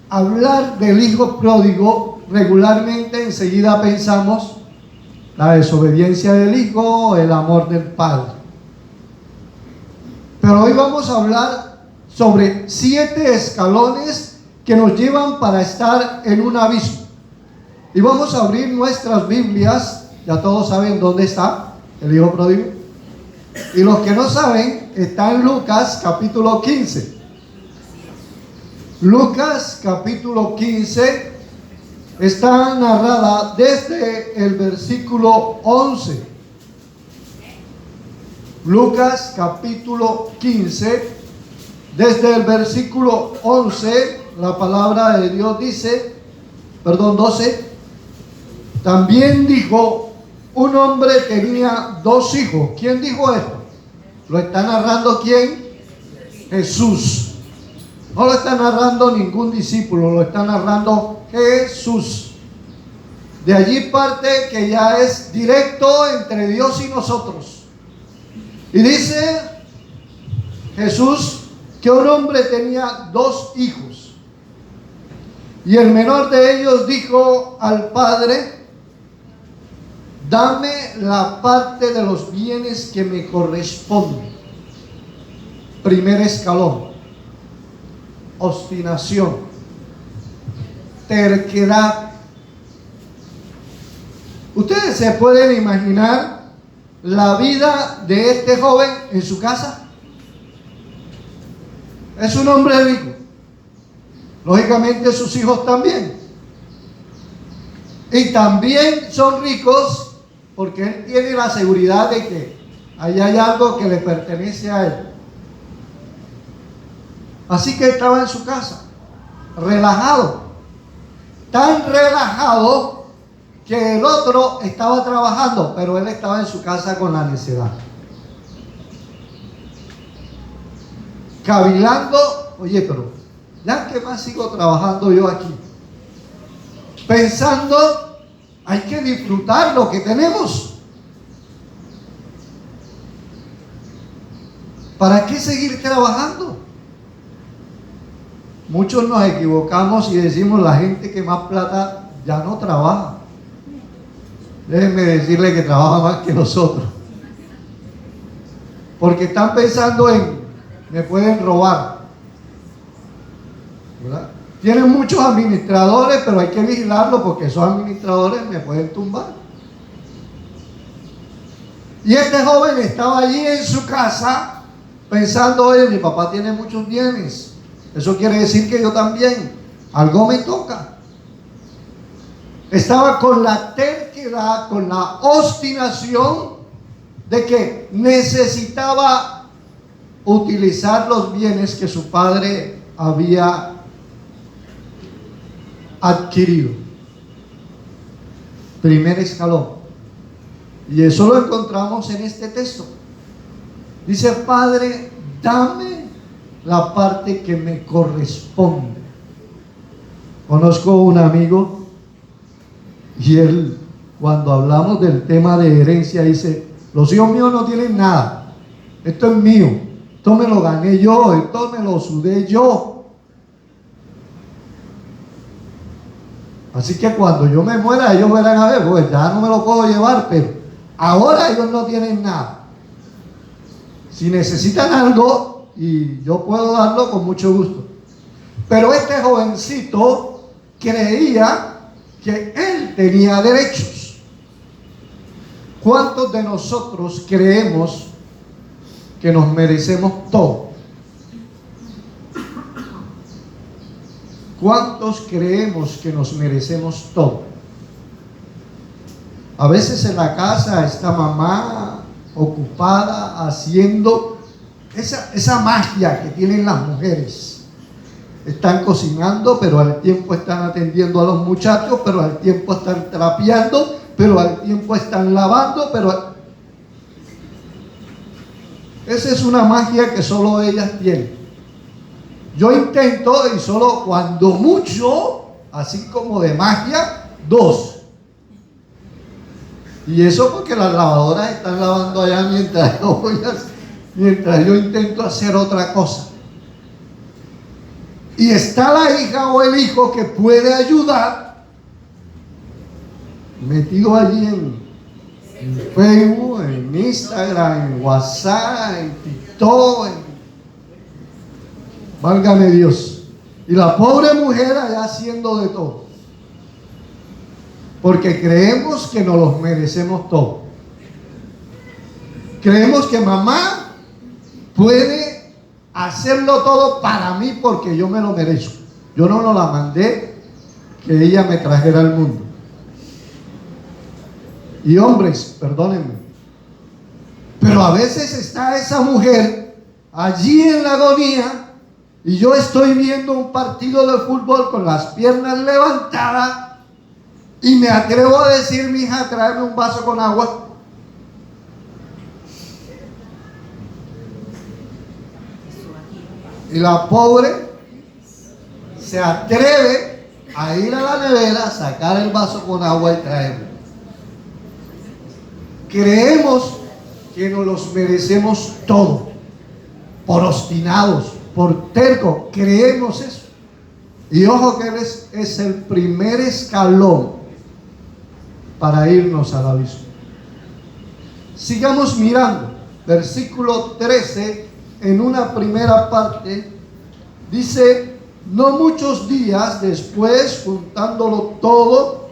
hablar del hijo pródigo, regularmente enseguida pensamos la desobediencia del hijo, el amor del padre. Pero hoy vamos a hablar sobre 7 escalones que nos llevan para estar en un abismo. Y vamos a abrir nuestras Biblias. Ya todos saben dónde está el hijo pródigo. Y los que no saben, está en Lucas capítulo 15. Lucas capítulo 15 está narrada desde el versículo 11. Lucas capítulo 15, desde el versículo 11, la palabra de Dios dice, 12, también dijo, un hombre tenía 2 hijos. ¿Quién dijo esto? ¿Lo está narrando quién? Jesús. No lo está narrando ningún discípulo, lo está narrando Jesús. De allí parte que ya es directo entre Dios y nosotros. Y dice Jesús que un hombre tenía 2 hijos. Y el menor de ellos dijo al padre, dame la parte de los bienes que me corresponde. Primer escalón. Obstinación, terquedad. Ustedes se pueden imaginar la vida de este joven en su casa. Es un hombre rico, lógicamente sus hijos también, y también son ricos porque él tiene la seguridad de que ahí hay algo que le pertenece a él. Así que estaba en su casa, relajado, tan relajado que el otro estaba trabajando, pero él estaba en su casa con la necedad. Cavilando, oye, pero ya que más sigo trabajando yo aquí, pensando, hay que disfrutar lo que tenemos. ¿Para qué seguir trabajando? Muchos nos equivocamos y decimos la gente que más plata ya no trabaja. Déjenme decirle que trabaja más que nosotros. Porque están pensando en, me pueden robar. ¿Verdad? Tienen muchos administradores, pero hay que vigilarlo porque esos administradores me pueden tumbar. Y este joven estaba allí en su casa pensando, oye, mi papá tiene muchos bienes. Eso quiere decir que yo también, algo me toca. Estaba con la terquedad, con la obstinación de que necesitaba utilizar los bienes que su padre había adquirido. Primer escalón. Y eso lo encontramos en este texto. Dice, Padre, dame la parte que me corresponde. Conozco un amigo y él, cuando hablamos del tema de herencia, dice, los hijos míos no tienen nada, esto es mío, esto me lo gané yo, esto me lo sudé yo. Así que cuando yo me muera, ellos verán a ver, pues ya no me lo puedo llevar, pero ahora ellos no tienen nada. Si necesitan algo, y yo puedo darlo con mucho gusto. Pero este jovencito creía que él tenía derechos. ¿Cuántos de nosotros creemos que nos merecemos todo? ¿Cuántos creemos que nos merecemos todo? A veces en la casa está mamá ocupada haciendo esa magia que tienen las mujeres. Están cocinando, pero al tiempo están atendiendo a los muchachos, pero al tiempo están trapeando, pero al tiempo están lavando, pero esa es una magia que solo ellas tienen. Yo intento, y solo cuando mucho, así como de magia, 2. Y eso porque las lavadoras están lavando allá mientras yo intento hacer otra cosa. y está la hija o el hijo que puede ayudar, metido allí en Facebook, en Instagram, en WhatsApp, en TikTok, válgame Dios. Y la pobre mujer allá haciendo de todo. Porque creemos que nos los merecemos todos. Creemos que mamá puede hacerlo todo para mí porque yo me lo merezco. Yo no la mandé que ella me trajera al mundo. Y hombres, perdónenme, pero a veces está esa mujer allí en la agonía y yo estoy viendo un partido de fútbol con las piernas levantadas y me atrevo a decir: mi hija, tráeme un vaso con agua. Y la pobre se atreve a ir a la nevera, sacar el vaso con agua y traerlo. Creemos que nos los merecemos todo, por obstinados, por tercos, creemos eso. Y ojo que es el primer escalón para irnos al abismo. Sigamos mirando, versículo 13, en una primera parte, dice: no muchos días después, juntándolo todo,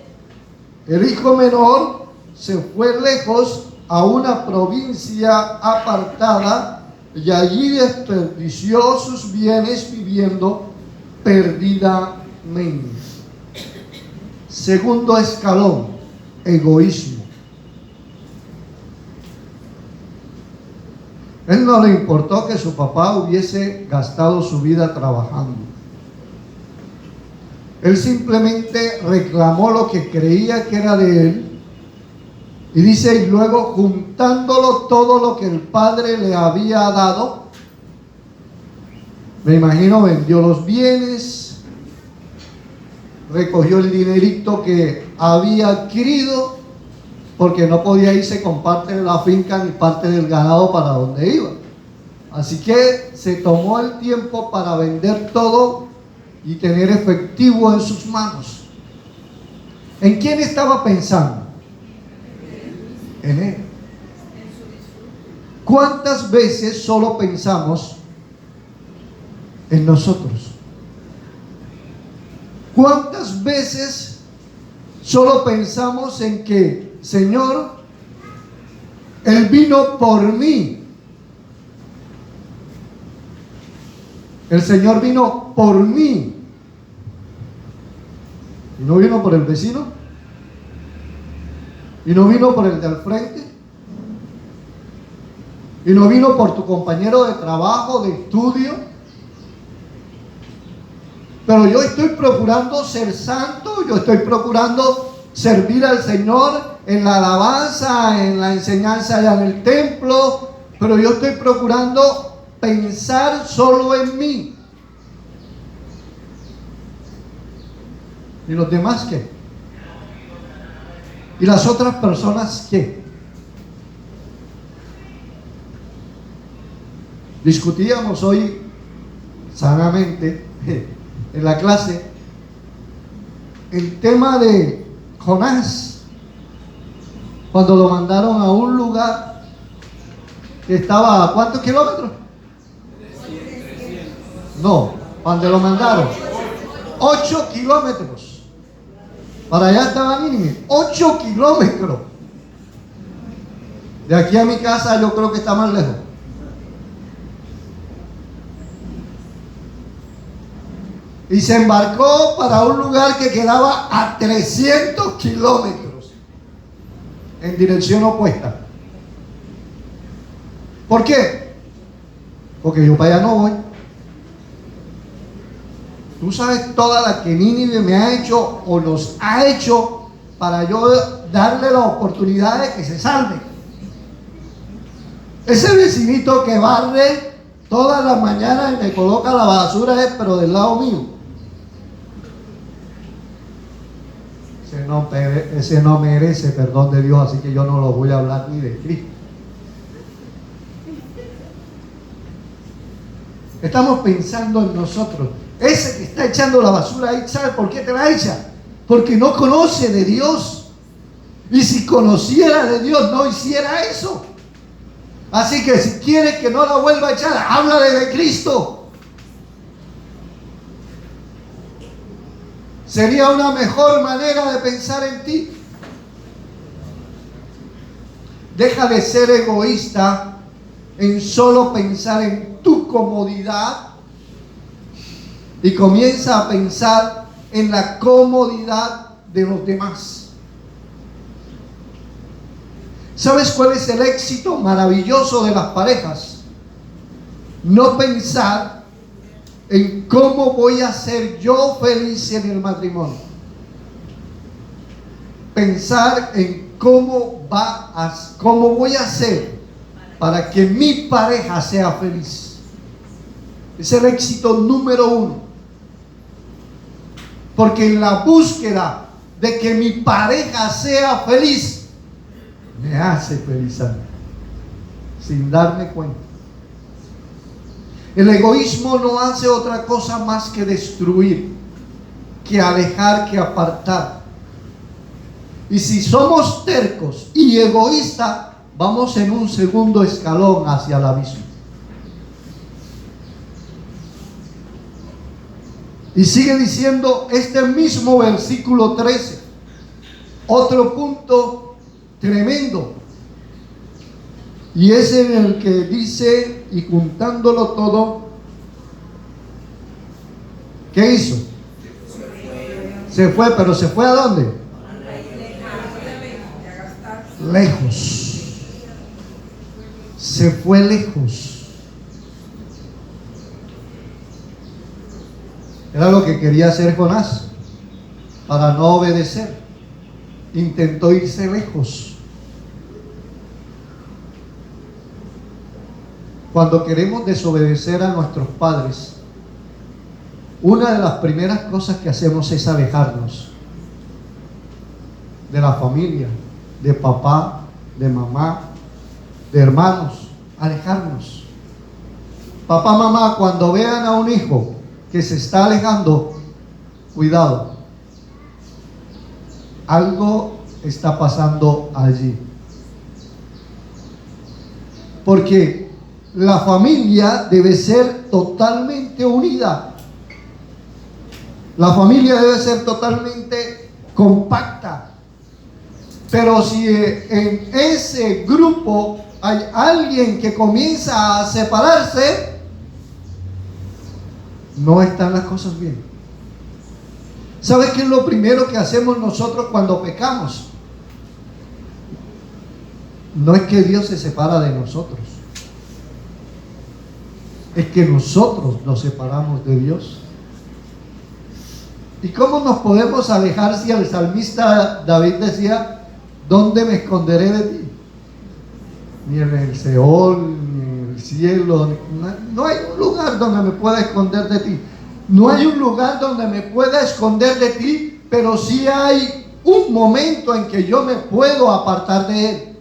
el hijo menor se fue lejos a una provincia apartada y allí desperdició sus bienes viviendo perdidamente. Segundo escalón, egoísmo. Él no le importó que su papá hubiese gastado su vida trabajando. Él simplemente reclamó lo que creía que era de él. Y dice: y luego, juntándolo todo lo que el padre le había dado, me imagino, vendió los bienes, recogió el dinerito que había adquirido, porque no podía irse con parte de la finca ni parte del ganado para donde iba. Así que se tomó el tiempo para vender todo y tener efectivo en sus manos. ¿En quién estaba pensando? En él. ¿Cuántas veces solo pensamos en nosotros? ¿Cuántas veces solo pensamos en que, Señor, Él vino por mí? El Señor vino por mí. ¿Y no vino por el vecino? ¿Y no vino por el del frente? ¿Y no vino por tu compañero de trabajo, de estudio? Pero yo estoy procurando ser santo, yo estoy procurando servir al Señor en la alabanza, en la enseñanza allá en el templo, pero yo estoy procurando pensar solo en mí. ¿Y los demás qué? ¿Y las otras personas qué? Discutíamos hoy sanamente en la clase el tema de Jonás, cuando lo mandaron a un lugar que estaba ¿a cuántos kilómetros? No, cuando lo mandaron 8 kilómetros. Para allá estaba Nínive, 8 kilómetros. De aquí a mi casa yo creo que está más lejos. Y se embarcó para un lugar que quedaba a 300 kilómetros en dirección opuesta. ¿Por qué? Porque yo para allá no voy. Tú sabes toda la que Nínive me ha hecho o nos ha hecho para yo darle la oportunidad de que se salve. Ese vecinito que barre todas las mañanas y me coloca la basura pero del lado mío. Ese no merece perdón de Dios, así que yo no lo voy a hablar ni de Cristo. Estamos pensando en nosotros. Ese que está echando la basura ahí, ¿sabe por qué te la echa? Porque no conoce de Dios. Y si conociera de Dios, no hiciera eso. Así que si quiere que no la vuelva a echar, háblale de Cristo. Sería una mejor manera de pensar en ti. Deja de ser egoísta en solo pensar en tu comodidad y comienza a pensar en la comodidad de los demás. ¿Sabes cuál es el éxito maravilloso de las parejas? No pensar en cómo voy a ser yo feliz en el matrimonio. Pensar en cómo voy a ser para que mi pareja sea feliz. Es el éxito número 1. Porque en la búsqueda de que mi pareja sea feliz, me hace feliz a mí, sin darme cuenta. El egoísmo no hace otra cosa más que destruir, que alejar, que apartar. Y si somos tercos y egoístas, vamos en un segundo escalón hacia el abismo. Y sigue diciendo este mismo versículo 13, otro punto tremendo, y es en el que dice, y juntándolo todo, ¿qué hizo? Se fue, pero ¿se fue a dónde? Lejos. Se fue lejos. Era lo que quería hacer Jonás, para no obedecer. Intentó irse lejos. Cuando queremos desobedecer a nuestros padres, una de las primeras cosas que hacemos es alejarnos de la familia, de papá, de mamá, de hermanos, alejarnos. Papá, mamá, cuando vean a un hijo que se está alejando, cuidado. Algo está pasando allí. Porque la familia debe ser totalmente unida. La familia debe ser totalmente compacta. Pero si en ese grupo hay alguien que comienza a separarse, no están las cosas bien. ¿Sabes qué es lo primero que hacemos nosotros cuando pecamos? No es que Dios se separa de nosotros, es que nosotros nos separamos de Dios. ¿Y cómo nos podemos alejar si el salmista David decía, ¿dónde me esconderé de ti? Ni en el Seol, ni en el cielo. No hay un lugar donde me pueda esconder de ti. No hay un lugar donde me pueda esconder de ti, pero sí hay un momento en que yo me puedo apartar de Él.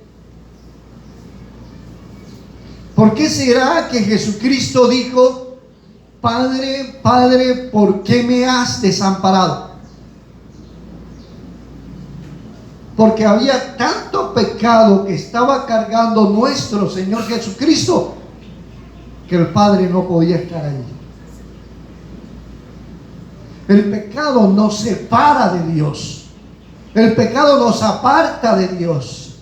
¿Por qué será que Jesucristo dijo, Padre, Padre, ¿por qué me has desamparado? Porque había tanto pecado que estaba cargando nuestro Señor Jesucristo que el Padre no podía estar allí. El pecado nos separa de Dios. El pecado nos aparta de Dios.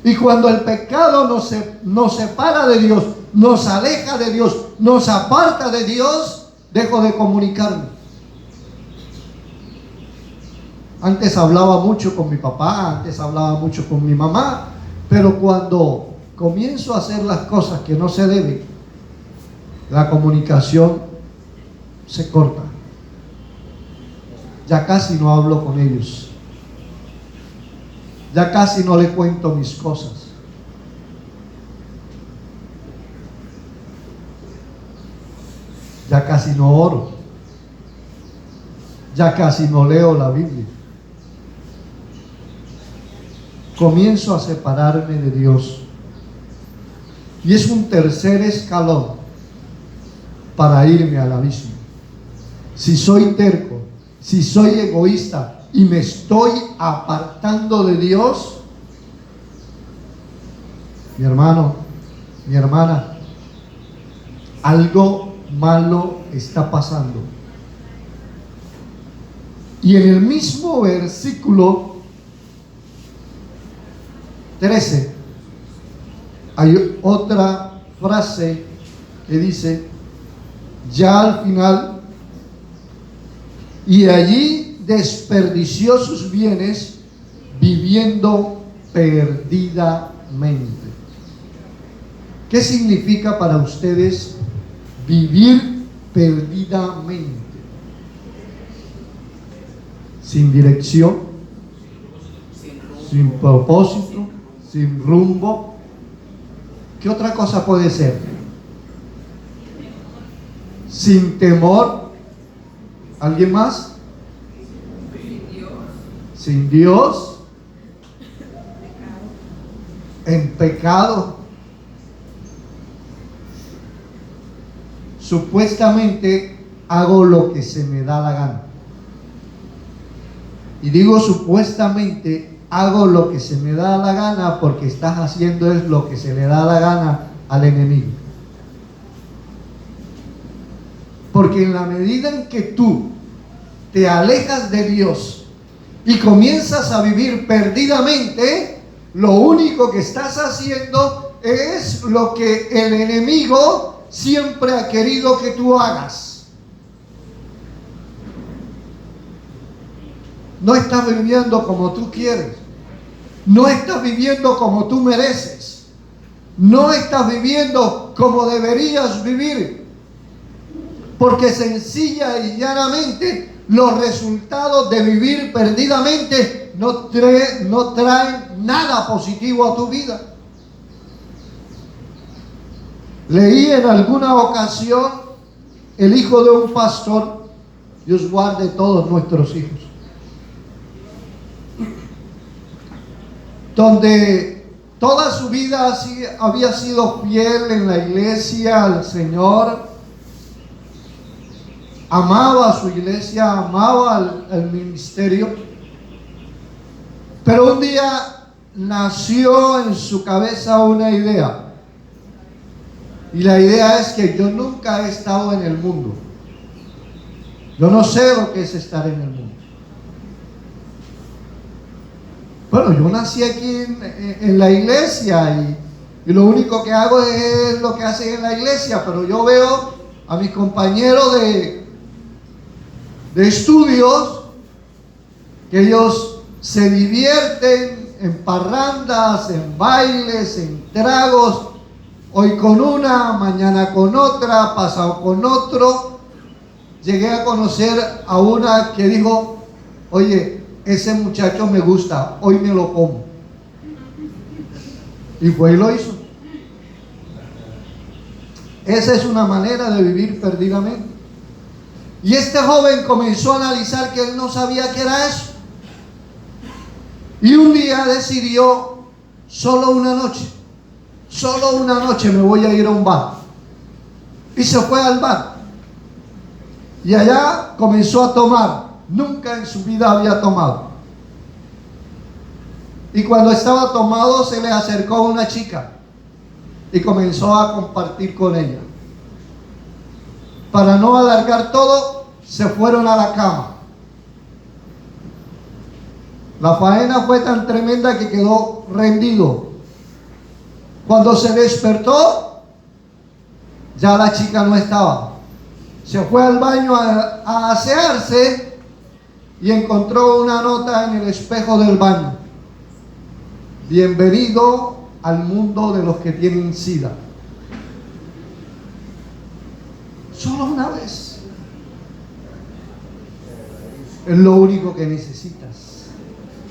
Y cuando el pecado nos separa de Dios, nos aleja de Dios, nos aparta de Dios, dejo de comunicarme. Antes hablaba mucho con mi papá, antes hablaba mucho con mi mamá, pero cuando comienzo a hacer las cosas que no se deben, la comunicación se corta. Ya casi no hablo con ellos. Ya casi no le cuento mis cosas. Ya casi no oro. Ya casi no leo la Biblia. Comienzo a separarme de Dios. Y es un tercer escalón para irme al abismo. si soy terco, si soy egoísta y me estoy apartando de Dios, mi hermano, mi hermana, algo malo está pasando. Y en el mismo versículo 13 hay otra frase que dice, ya al final, y allí desperdició sus bienes viviendo perdidamente. ¿Qué significa para ustedes vivir perdidamente? Sin dirección, sin propósito, sin rumbo. ¿Qué otra cosa puede ser? Sin temor. ¿Alguien más? Sin Dios. En pecado. Supuestamente hago lo que se me da la gana. Y digo supuestamente hago lo que se me da la gana porque estás haciendo es lo que se le da la gana al enemigo. Porque en la medida en que tú te alejas de Dios y comienzas a vivir perdidamente, lo único que estás haciendo es lo que el enemigo siempre ha querido que tú hagas. No estás viviendo como tú quieres. No estás viviendo como tú mereces. No estás viviendo como deberías vivir. Porque sencilla y llanamente los resultados de vivir perdidamente no traen nada positivo a tu vida. Leí en alguna ocasión el hijo de un pastor, Dios guarde todos nuestros hijos, donde toda su vida había sido fiel en la iglesia al Señor, amaba a su iglesia, amaba al ministerio, pero un día nació en su cabeza una idea, y la idea es que yo nunca he estado en el mundo, yo no sé lo que es estar en el mundo. Bueno, yo nací aquí en la iglesia y lo único que hago es lo que hacen en la iglesia, pero yo veo a mis compañeros de estudios que ellos se divierten en parrandas, en bailes, en tragos, hoy con una, mañana con otra, pasado con otro. Llegué a conocer a una que dijo, oye, ese muchacho me gusta, hoy me lo como. Y fue y lo hizo. Esa es una manera de vivir perdidamente. Y este joven comenzó a analizar que él no sabía qué era eso. Y un día decidió, solo una noche me voy a ir a un bar. Y se fue al bar. Y allá comenzó a tomar. Nunca en su vida había tomado. Y cuando estaba tomado se le acercó una chica y comenzó a compartir con ella. Para no alargar todo, se fueron a la cama. La faena fue tan tremenda que quedó rendido. Cuando se despertó, ya la chica no estaba. Se fue al baño a asearse y encontró una nota en el espejo del baño. Bienvenido al mundo de los que tienen SIDA. Solo una vez. Es lo único que necesitas.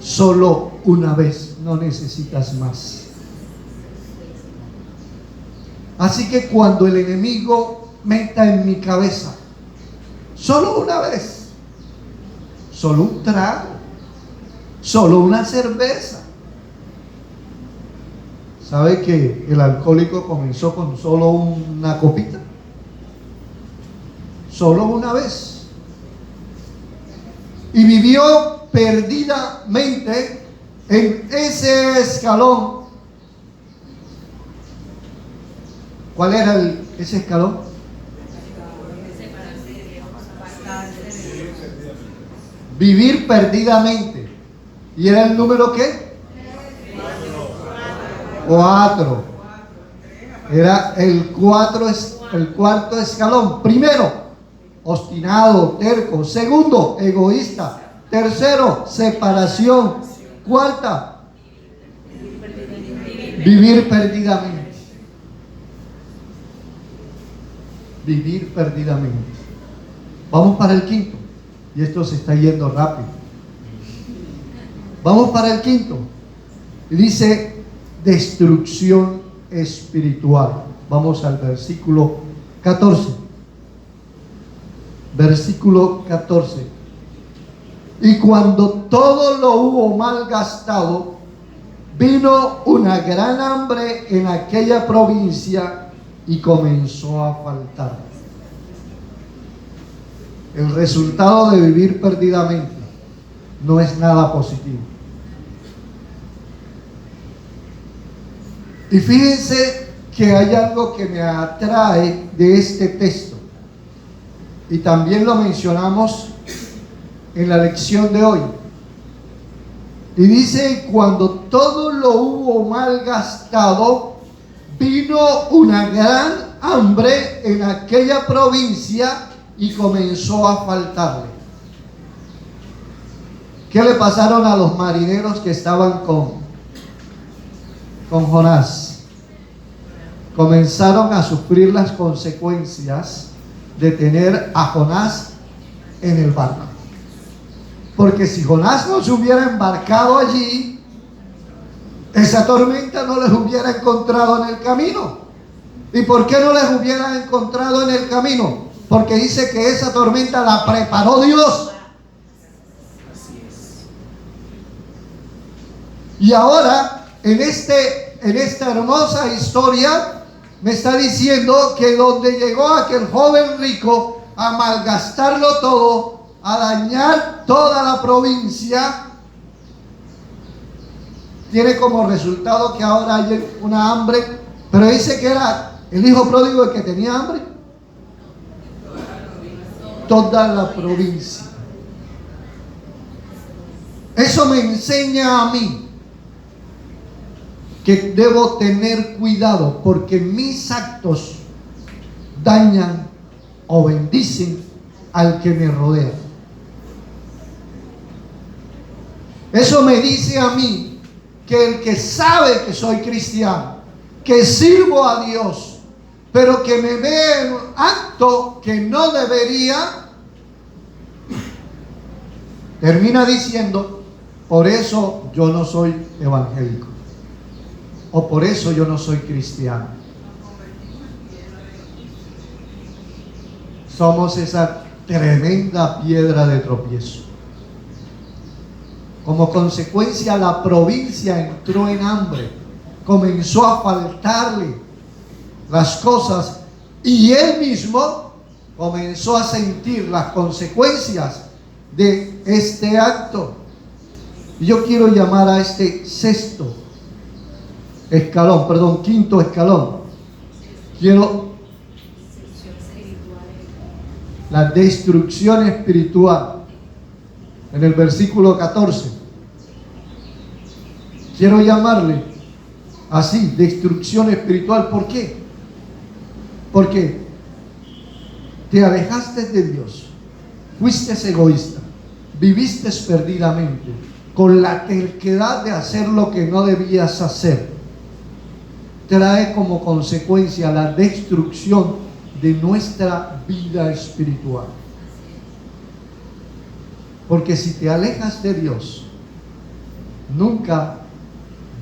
Solo una vez, no necesitas más. Así que cuando el enemigo meta en mi cabeza, solo una vez, solo un trago, solo una cerveza. ¿Sabe que el alcohólico comenzó con solo una copita? Solo una vez. y vivió perdidamente en ese escalón. ¿Cuál era ese escalón? Vivir perdidamente. ¿Y era el número qué? 4. Era el cuarto escalón. Primero, obstinado, terco. Segundo, egoísta. Tercero, separación. Cuarta, vivir perdidamente. Vivir perdidamente. Vamos para el quinto. Y esto se está yendo rápido. Vamos para el quinto. Y dice destrucción espiritual. Vamos al versículo 14. Versículo 14. Y cuando todo lo hubo malgastado, vino una gran hambre en aquella provincia y comenzó a faltar. El resultado de vivir perdidamente no es nada positivo. Y fíjense que hay algo que me atrae de este texto. Y también lo mencionamos en la lección de hoy. Y dice, cuando todo lo hubo malgastado, vino una gran hambre en aquella provincia y comenzó a faltarle. ¿Qué le pasaron a los marineros que estaban con Jonás? Comenzaron a sufrir las consecuencias de tener a Jonás en el barco. Porque si Jonás no se hubiera embarcado allí, esa tormenta no les hubiera encontrado en el camino. ¿Y por qué no les hubiera encontrado en el camino? Porque dice que esa tormenta la preparó Dios. Y ahora, en esta hermosa historia, me está diciendo que donde llegó aquel joven rico a malgastarlo todo, a dañar toda la provincia, tiene como resultado que ahora hay una hambre. Pero dice que era el hijo pródigo el que tenía hambre. Toda la provincia. Eso me enseña a mí que debo tener cuidado, porque mis actos dañan o bendicen al que me rodea. Eso me dice a mí que el que sabe que soy cristiano, que sirvo a Dios, pero que me ve en un acto que no debería, termina diciendo, por eso yo no soy evangélico, o por eso yo no soy cristiano. Somos esa tremenda piedra de tropiezo. Como consecuencia, la provincia entró en hambre, comenzó a faltarle las cosas y él mismo comenzó a sentir las consecuencias de este acto. Y yo quiero llamar a este quinto escalón. Quiero la destrucción espiritual. En el versículo 14. Quiero llamarle así, destrucción espiritual. ¿Por qué? Porque te alejaste de Dios, fuiste egoísta, viviste perdidamente, con la terquedad de hacer lo que no debías hacer. Trae como consecuencia la destrucción de nuestra vida espiritual. Porque si te alejas de Dios, nunca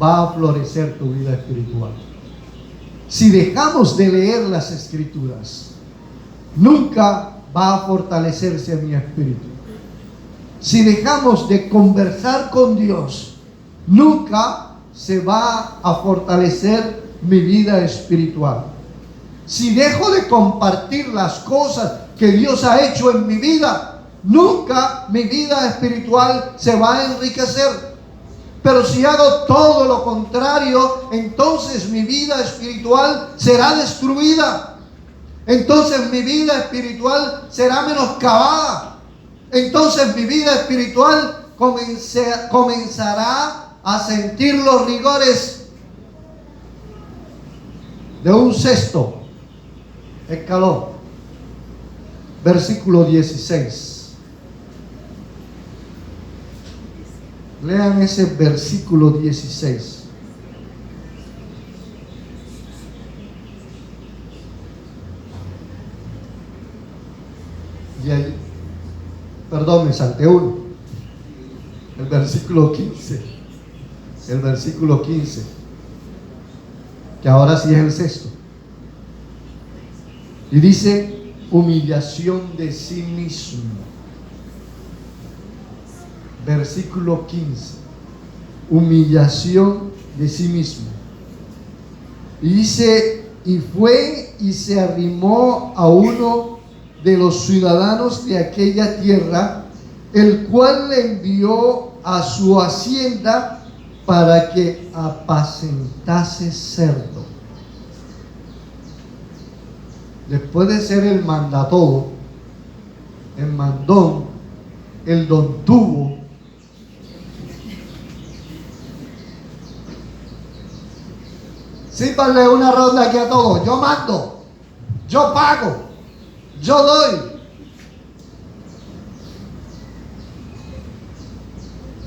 va a florecer tu vida espiritual. Si dejamos de leer las Escrituras, nunca va a fortalecerse mi espíritu. Si dejamos de conversar con Dios, nunca se va a fortalecer mi vida espiritual. Si dejo de compartir las cosas que Dios ha hecho en mi vida, nunca mi vida espiritual se va a enriquecer. Pero si hago todo lo contrario, entonces mi vida espiritual será destruida. Entonces mi vida espiritual será menoscabada. Entonces mi vida espiritual comenzará a sentir los rigores de un sexto escalón. Versículo 16. Lean ese versículo 16. Y ahí, perdón, me salté uno. El versículo 15. El versículo 15. Que ahora sí es el sexto. Y dice, humillación de sí mismo. Versículo 15. Humillación de sí mismo. Y dice, y fue y se arrimó a uno de los ciudadanos de aquella tierra, el cual le envió a su hacienda para que apacentase cerdo. Después de ser el mandatodo, el mandón, el don tuvo, sípanle una ronda aquí a todos. Yo mando, yo pago, yo doy.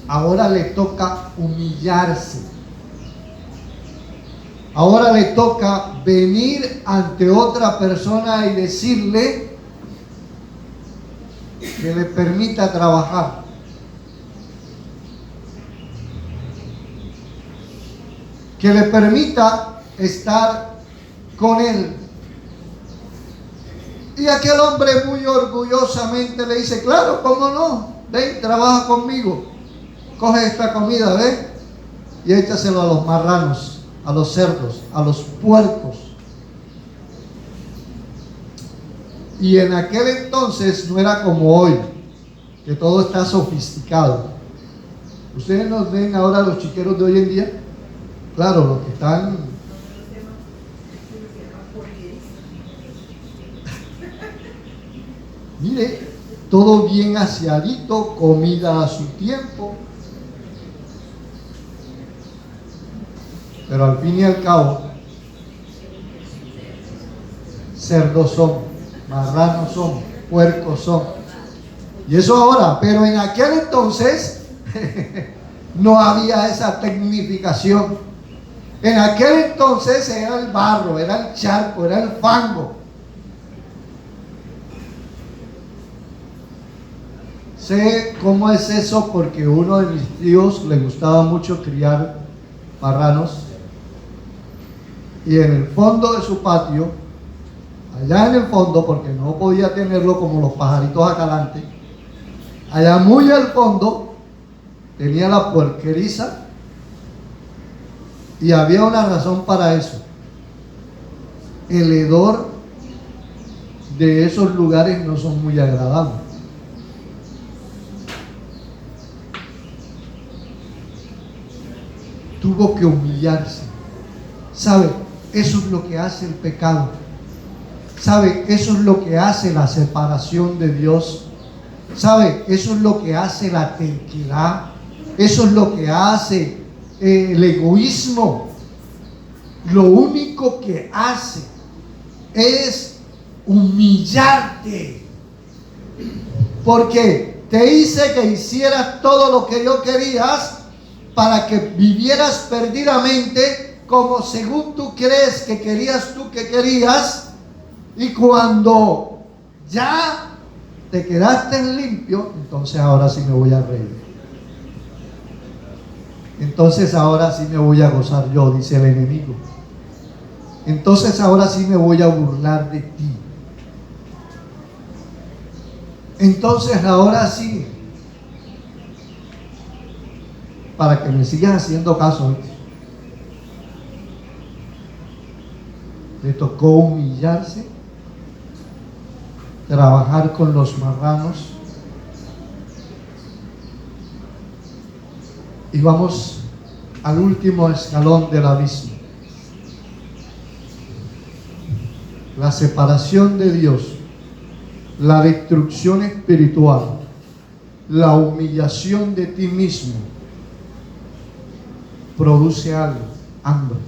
Ahora le toca humillarse. Ahora le toca venir ante otra persona y decirle que le permita trabajar. Que le permita estar con él. Y aquel hombre muy orgullosamente le dice, claro, cómo no, ven, trabaja conmigo, coge esta comida, ven, y échaselo a los marranos, a los cerdos, a los puercos. Y en aquel entonces no era como hoy, que todo está sofisticado. Ustedes nos ven ahora los chiqueros de hoy en día, claro, los que están... Mire, todo bien aseadito, comida a su tiempo. Pero al fin y al cabo, cerdos son, marranos son, puercos son. Y eso ahora, pero en aquel entonces no había esa tecnificación. En aquel entonces era el barro, era el charco, era el fango. Sé cómo es eso porque uno de mis tíos le gustaba mucho criar marranos. Y en el fondo de su patio, allá en el fondo, porque no podía tenerlo como los pajaritos acá adelante, allá muy al fondo tenía la puerqueriza. Y había una razón para eso. El hedor de esos lugares no son muy agradables. Tuvo que humillarse. ¿Sabe? Eso es lo que hace el pecado. ¿Sabe? Eso es lo que hace la separación de Dios. ¿Sabe? Eso es lo que hace la terquedad. Eso es lo que hace el egoísmo. Lo único que hace es humillarte. Porque te hice que hicieras todo lo que yo querías para que vivieras perdidamente como según tú crees que querías tú que querías. Y cuando ya te quedaste limpio, entonces ahora sí me voy a reír. Entonces ahora sí me voy a gozar yo, dice el enemigo. Entonces ahora sí me voy a burlar de ti. Entonces ahora sí, para que me sigas haciendo caso, le tocó humillarse, trabajar con los marranos, Y vamos al último escalón del abismo. La separación de Dios, la destrucción espiritual, la humillación de ti mismo, produce algo, hambre.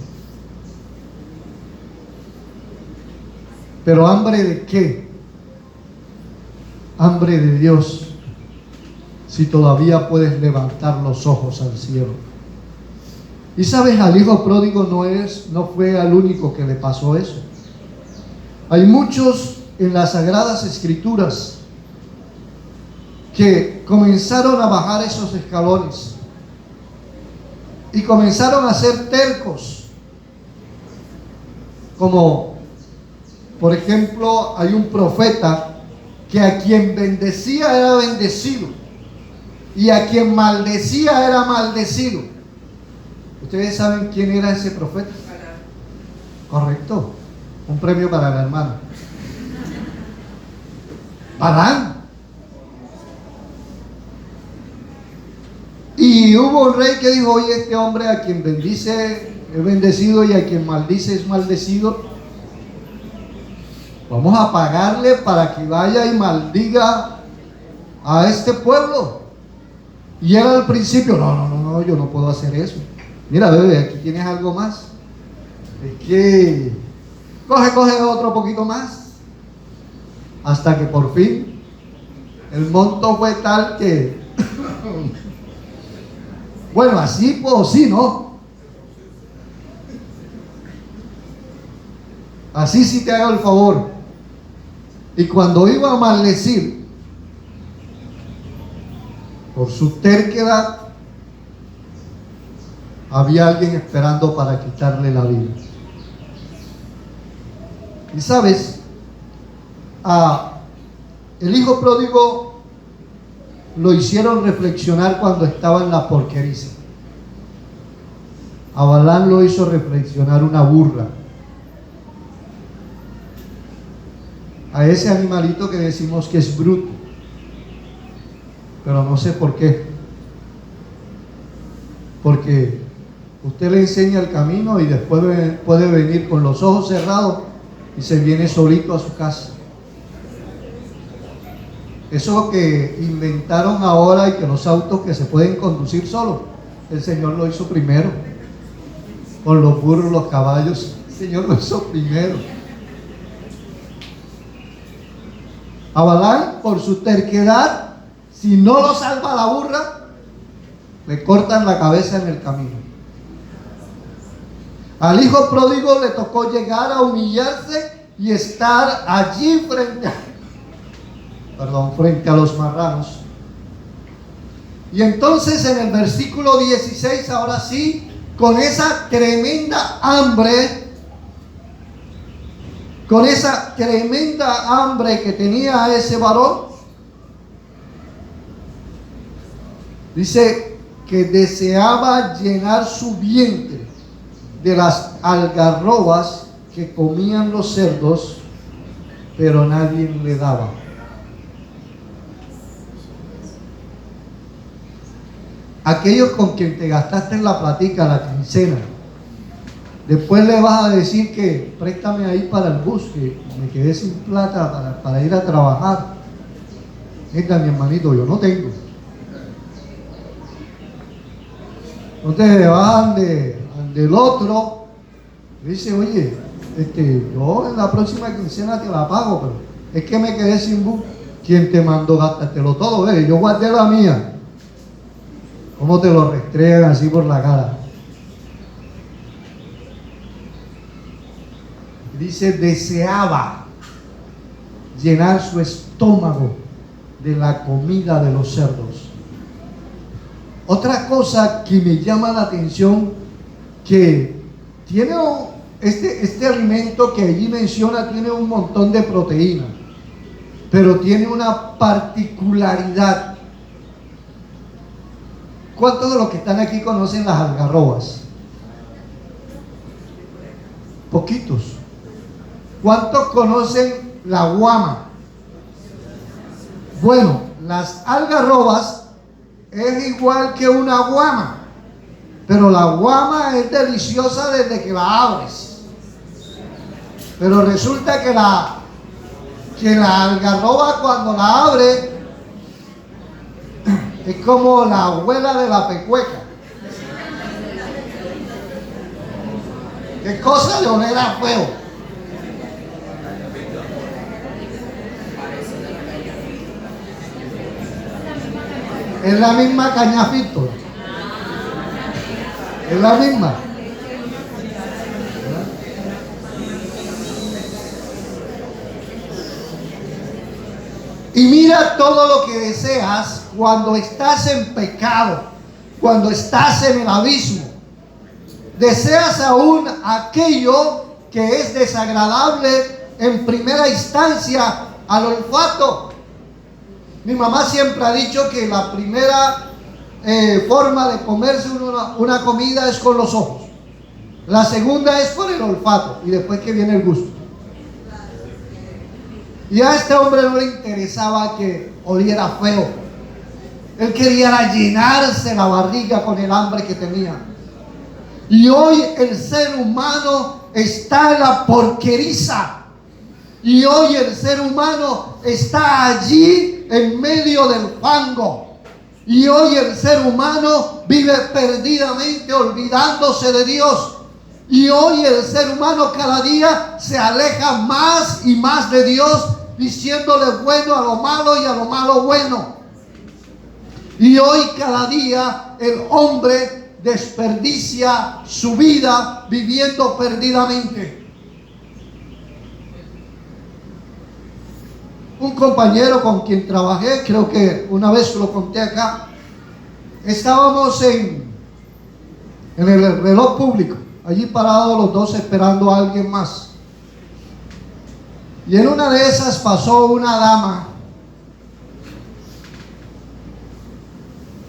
¿Pero hambre de qué? Hambre de Dios. Si todavía puedes levantar los ojos al cielo. Y sabes, al hijo pródigo no fue al único que le pasó eso. Hay muchos en las Sagradas Escrituras que comenzaron a bajar esos escalones y comenzaron a ser tercos. Como, por ejemplo, hay un profeta que a quien bendecía era bendecido y a quien maldecía era maldecido. ¿Ustedes saben quién era ese profeta? Correcto. Un premio para la hermana. Balán. Y hubo un rey que dijo: oye, este hombre a quien bendice es bendecido y a quien maldice es maldecido. Vamos a pagarle para que vaya y maldiga a este pueblo. Y él al principio: no, yo no puedo hacer eso. Mira, bebé, aquí tienes algo más. Es que coge otro poquito más. Hasta que por fin el monto fue tal que bueno, así pues sí, ¿no? Así sí te hago el favor. Y cuando iba a maldecir por su terquedad, había alguien esperando para quitarle la vida. Y sabes, el hijo pródigo lo hicieron reflexionar cuando estaba en la porqueriza. A Balán lo hizo reflexionar una burra. A ese animalito que decimos que es bruto, pero no sé por qué. Porque usted le enseña el camino y después puede venir con los ojos cerrados y se viene solito a su casa. Eso que inventaron ahora y que los autos que se pueden conducir solos, el Señor lo hizo primero. Con los burros, los caballos, el Señor lo hizo primero. A Balán, por su terquedad, si no lo salva la burra, le cortan la cabeza en el camino. Al hijo pródigo le tocó llegar a humillarse y estar allí frente a los marranos. Y entonces en el versículo 16, ahora sí, con esa tremenda hambre, que tenía ese varón, dice que deseaba llenar su vientre de las algarrobas que comían los cerdos, pero nadie le daba. Aquellos con quien te gastaste en la platica, la quincena, después le vas a decir que préstame ahí para el bus, que me quedé sin plata para ir a trabajar. Mira, mi hermanito, yo no tengo. Entonces le vas del otro, le dice: oye, yo en la próxima quincena te la pago, pero es que me quedé sin bus. ¿Quién te mandó gastártelo todo? Yo guardé la mía. ¿Cómo te lo restregan así por la cara? Dice: deseaba llenar su estómago de la comida de los cerdos. Otra cosa que me llama la atención, que tiene este alimento que allí menciona, tiene un montón de proteína, pero tiene una particularidad. ¿Cuántos de los que están aquí conocen las algarrobas? Poquitos. ¿Cuántos conocen la guama? Bueno, las algarrobas es igual que una guama, Pero la guama es deliciosa desde que la abres. Pero resulta que la algarroba cuando la abre es como la abuela de la pecueca. Qué cosa de oler a fuego. Es la misma cañafito. Es la misma. Y mira todo lo que deseas cuando estás en pecado, cuando estás en el abismo. Deseas aún aquello que es desagradable en primera instancia al olfato. Mi mamá siempre ha dicho que la primera forma de comerse una comida es con los ojos. La segunda es por el olfato y después que viene el gusto. Y a este hombre no le interesaba que oliera feo. Él quería llenarse la barriga con el hambre que tenía. Y hoy el ser humano está en la porqueriza. Y hoy el ser humano está allí en medio del fango. Y hoy el ser humano vive perdidamente olvidándose de Dios. Y hoy el ser humano cada día se aleja más y más de Dios, diciéndole bueno a lo malo y a lo malo bueno. Y hoy cada día el hombre desperdicia su vida viviendo perdidamente. Un compañero con quien trabajé, creo que una vez lo conté acá, estábamos en el reloj público, allí parados los dos esperando a alguien más. Y en una de esas pasó una dama.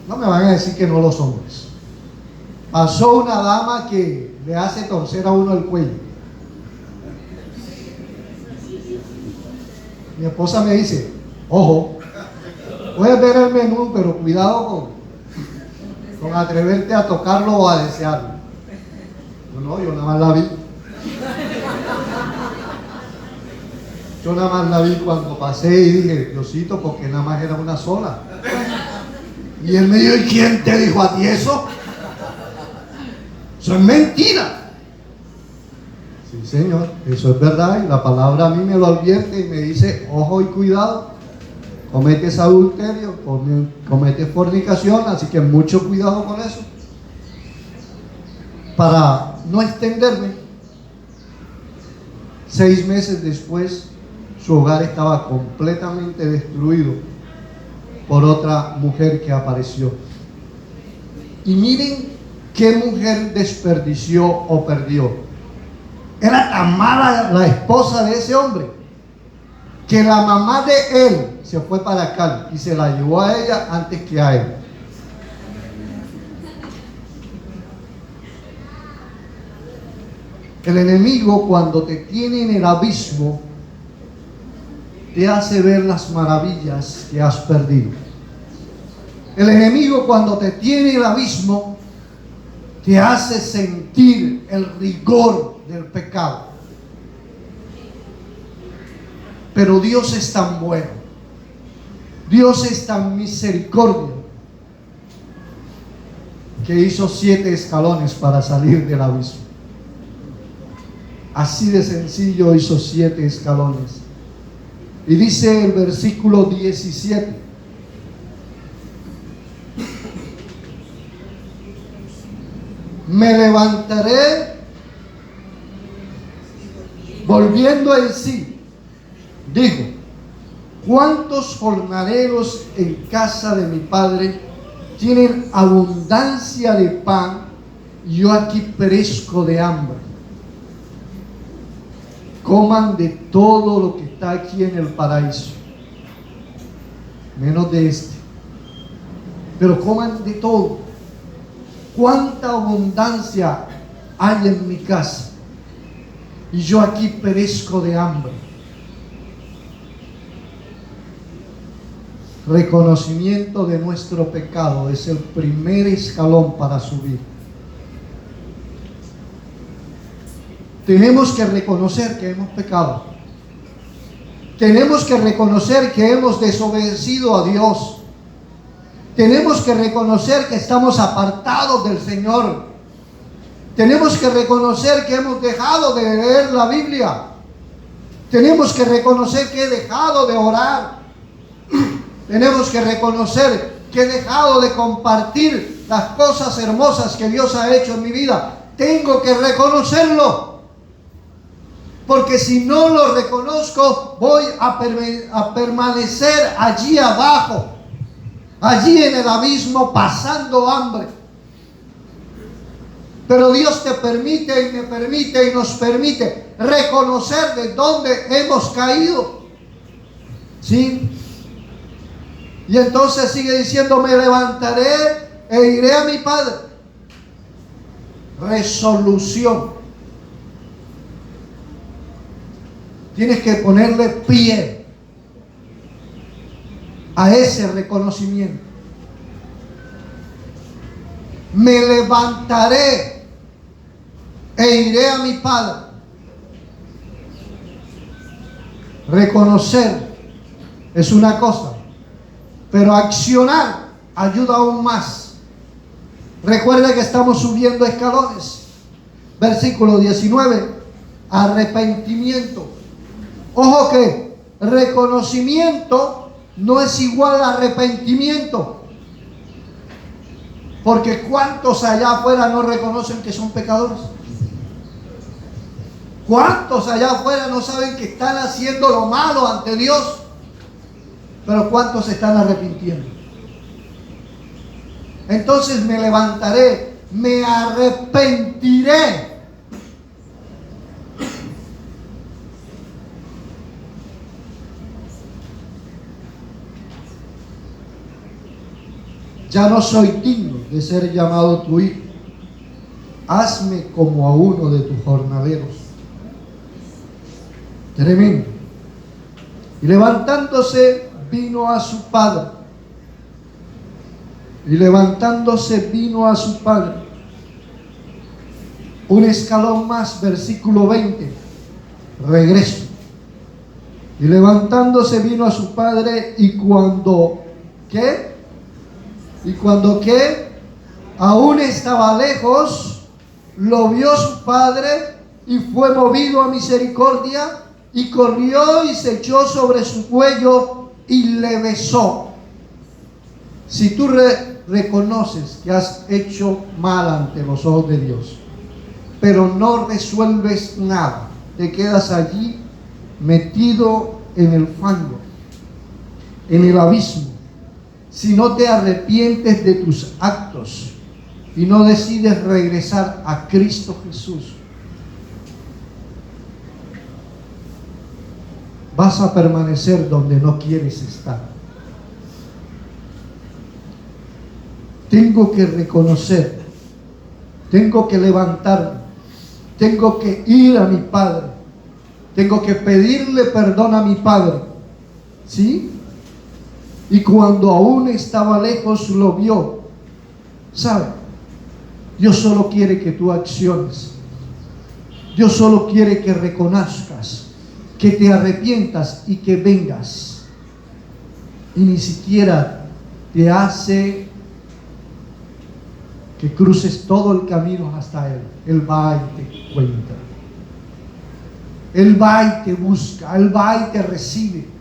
No me van a decir que no los hombres. Pasó una dama que le hace torcer a uno el cuello. Mi esposa me dice, ojo, puedes ver el menú, pero cuidado con atreverte a tocarlo o a desearlo. Yo nada más la vi. Yo nada más la vi cuando pasé y dije, Diosito, porque nada más era una sola. Y él me dijo, ¿y quién te dijo a ti eso? Eso es mentira. Sí, Señor, eso es verdad. Y la palabra a mí me lo advierte y me dice, ojo y cuidado. Cometes adulterio, cometes fornicación, así que mucho cuidado con eso. Para no extenderme, 6 meses después, su hogar estaba completamente destruido por otra mujer que apareció. Y miren qué mujer desperdició o perdió. Era tan mala la esposa de ese hombre que la mamá de él se fue para Cali y se la llevó a ella antes que a él. El enemigo, cuando te tiene en el abismo, te hace ver las maravillas que has perdido. El enemigo, cuando te tiene en el abismo, te hace sentir el rigor del pecado. Pero Dios es tan bueno, Dios es tan misericordia, que hizo 7 escalones para salir del abismo. Así de sencillo hizo 7 escalones. Y dice el versículo 17: me levantaré volviendo en sí. Digo, ¿cuántos jornaleros en casa de mi padre tienen abundancia de pan y yo aquí perezco de hambre? Coman de todo lo que está aquí en el paraíso, menos de este, pero coman de todo. ¿Cuánta abundancia hay en mi casa? Y yo aquí perezco de hambre. Reconocimiento de nuestro pecado es el primer escalón para subir. tenemos que reconocer que hemos pecado. Tenemos que reconocer que hemos desobedecido a Dios. Tenemos que reconocer que estamos apartados del Señor. Tenemos que reconocer que hemos dejado de leer la Biblia. Tenemos que reconocer que he dejado de orar. Tenemos que reconocer que he dejado de compartir las cosas hermosas que Dios ha hecho en mi vida. Tengo que reconocerlo. Porque si no lo reconozco, voy a permanecer allí abajo, allí en el abismo, pasando hambre. Pero Dios te permite y me permite y nos permite reconocer de dónde hemos caído. ¿Sí? Y entonces sigue diciendo, me levantaré e iré a mi Padre. Resolución. Tienes que ponerle pie a ese reconocimiento. Me levantaré e iré a mi Padre. Reconocer es una cosa, pero accionar ayuda aún más. Recuerda que estamos subiendo escalones. Versículo 19, arrepentimiento. Ojo que reconocimiento no es igual a arrepentimiento. Porque ¿cuántos allá afuera no reconocen que son pecadores? ¿Cuántos allá afuera no saben que están haciendo lo malo ante Dios? Pero ¿cuántos se están arrepintiendo? Entonces me levantaré, me arrepentiré. Ya no soy digno de ser llamado tu hijo. Hazme como a uno de tus jornaleros. Tremendo. Y levantándose vino a su padre. Y levantándose vino a su padre. Un escalón más, versículo 20. Regreso. Y levantándose vino a su padre y cuando, ¿qué? Y cuando que aún estaba lejos, lo vio su padre y fue movido a misericordia y corrió y se echó sobre su cuello y le besó. Si tú reconoces que has hecho mal ante los ojos de Dios, pero no resuelves nada, te quedas allí metido en el fango, en el abismo. Si no te arrepientes de tus actos y no decides regresar a Cristo Jesús, vas a permanecer donde no quieres estar. Tengo que reconocer, tengo que levantarme, tengo que ir a mi Padre, tengo que pedirle perdón a mi Padre. ¿Sí? Y cuando aún estaba lejos lo vio. ¿Sabe? Dios solo quiere que tú acciones. Dios solo quiere que reconozcas, que te arrepientas y que vengas. Y ni siquiera te hace que cruces todo el camino hasta Él. Él va y te encuentra. Él va y te busca. Él va y te recibe.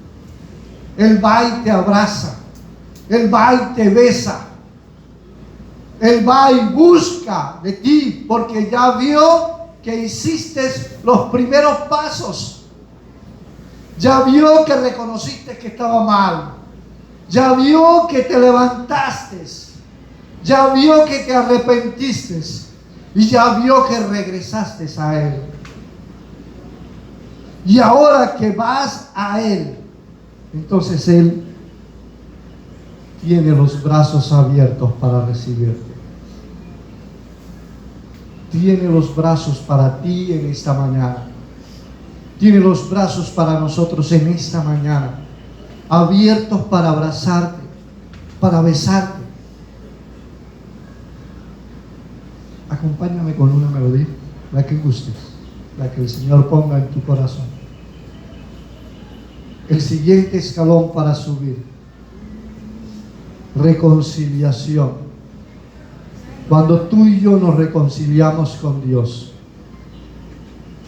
Él va y te abraza. Él va y te besa. Él va y busca de ti porque ya vio que hiciste los primeros pasos. Ya vio que reconociste que estaba mal. Ya vio que te levantaste. Ya vio que te arrepentiste. Y ya vio que regresaste a Él. Y ahora que vas a Él, entonces Él tiene los brazos abiertos para recibirte. Tiene los brazos para ti en esta mañana. Tiene los brazos para nosotros en esta mañana. Abiertos para abrazarte, para besarte. Acompáñame con una melodía, la que gustes. la que el Señor ponga en tu corazón. El siguiente escalón para subir: reconciliación. Cuando tú y yo nos reconciliamos con Dios,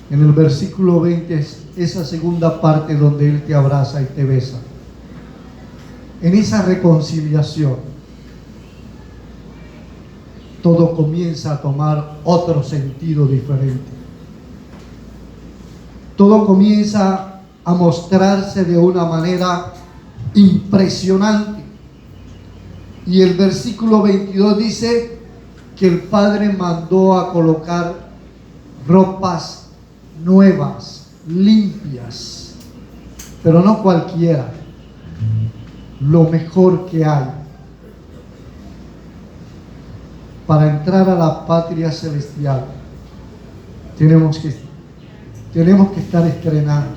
en el versículo 20 es esa segunda parte donde Él te abraza y te besa. En esa reconciliación, todo comienza a tomar otro sentido diferente. Todo comienza a mostrarse de una manera impresionante. Y el versículo 22 dice que el Padre mandó a colocar ropas nuevas, limpias, pero no cualquiera, lo mejor que hay. Para entrar a la patria celestial tenemos que estar estrenando,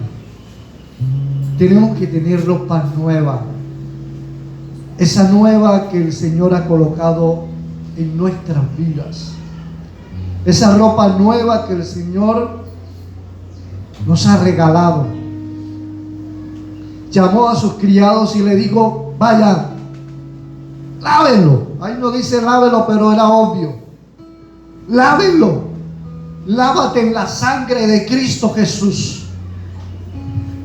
tenemos que tener ropa nueva, esa nueva que el Señor ha colocado en nuestras vidas, esa ropa nueva que el Señor nos ha regalado. Llamó a sus criados y le dijo: vayan, lávenlo. Ahí no dice lávelo, pero era obvio. Lávenlo. Lávate en la sangre de Cristo Jesús.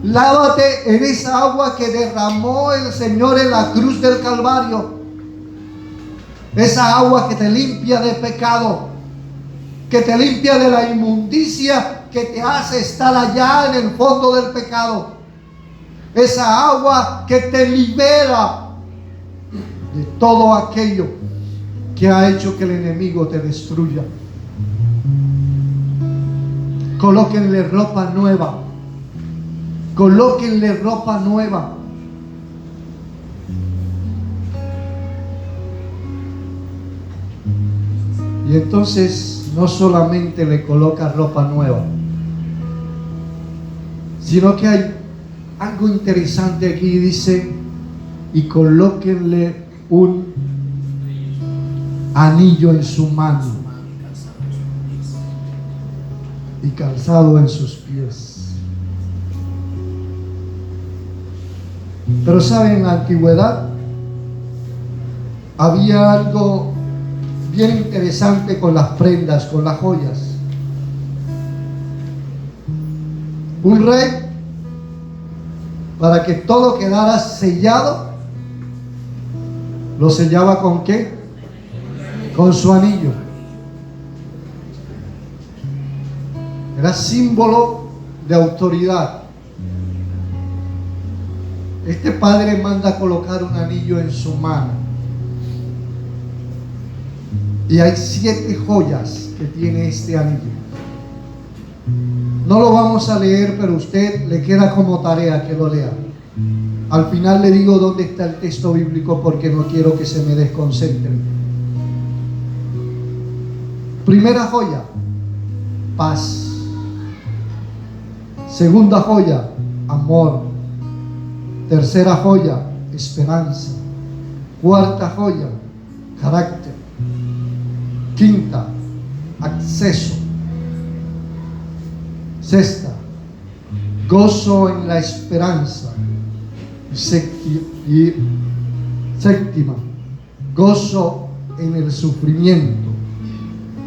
Lávate en esa agua que derramó el Señor en la cruz del Calvario. Esa agua que te limpia de pecado, que te limpia de la inmundicia que te hace estar allá en el fondo del pecado. Esa agua que te libera de todo aquello que ha hecho que el enemigo te destruya. Colóquenle ropa nueva. Colóquenle ropa nueva. Y entonces no solamente le coloca ropa nueva, sino que hay algo interesante aquí. Dice: y colóquenle un anillo en su mano y calzado en sus pies. Pero saben, en la antigüedad había algo bien interesante con las prendas, con las joyas. Un rey, para que todo quedara sellado, lo sellaba ¿con qué? Con su anillo. Era símbolo de autoridad. Este padre manda a colocar un anillo en su mano. Y hay 7 joyas que tiene este anillo. No lo vamos a leer, pero a usted le queda como tarea que lo lea. Al final le digo dónde está el texto bíblico, porque no quiero que se me desconcentren. Primera joya: paz. Segunda joya: amor. Tercera joya: esperanza. Cuarta joya: carácter. Quinta: acceso. Sexta: gozo en la esperanza. Y séptima: gozo en el sufrimiento.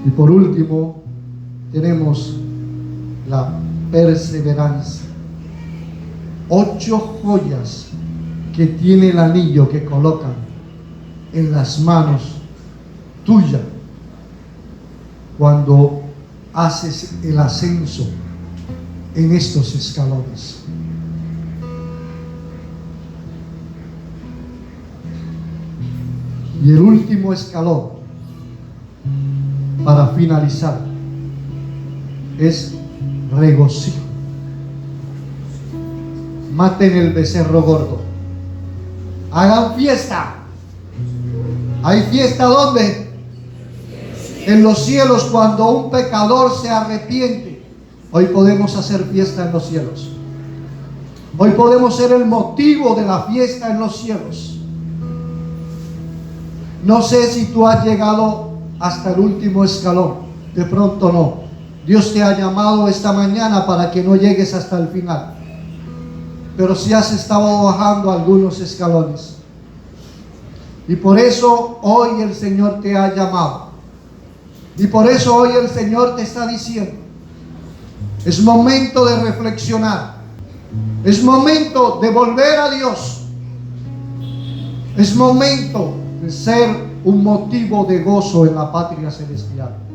Y por último tenemos la perseverancia. 8 joyas que tiene el anillo que colocan en las manos tuyas cuando haces el ascenso en estos escalones. Y el último escalón, para finalizar, es regocijo. Maten el becerro gordo. Hagan fiesta. ¿Hay fiesta dónde? En los cielos, cuando un pecador se arrepiente. Hoy podemos hacer fiesta en los cielos. Hoy podemos ser el motivo de la fiesta en los cielos. No sé si tú has llegado hasta el último escalón. De pronto no. Dios te ha llamado esta mañana para que no llegues hasta el final. Pero si has estado bajando algunos escalones. Y por eso hoy el Señor te ha llamado. Y por eso hoy el Señor te está diciendo: es momento de reflexionar. Es momento de volver a Dios. Es momento de ser un motivo de gozo en la patria celestial.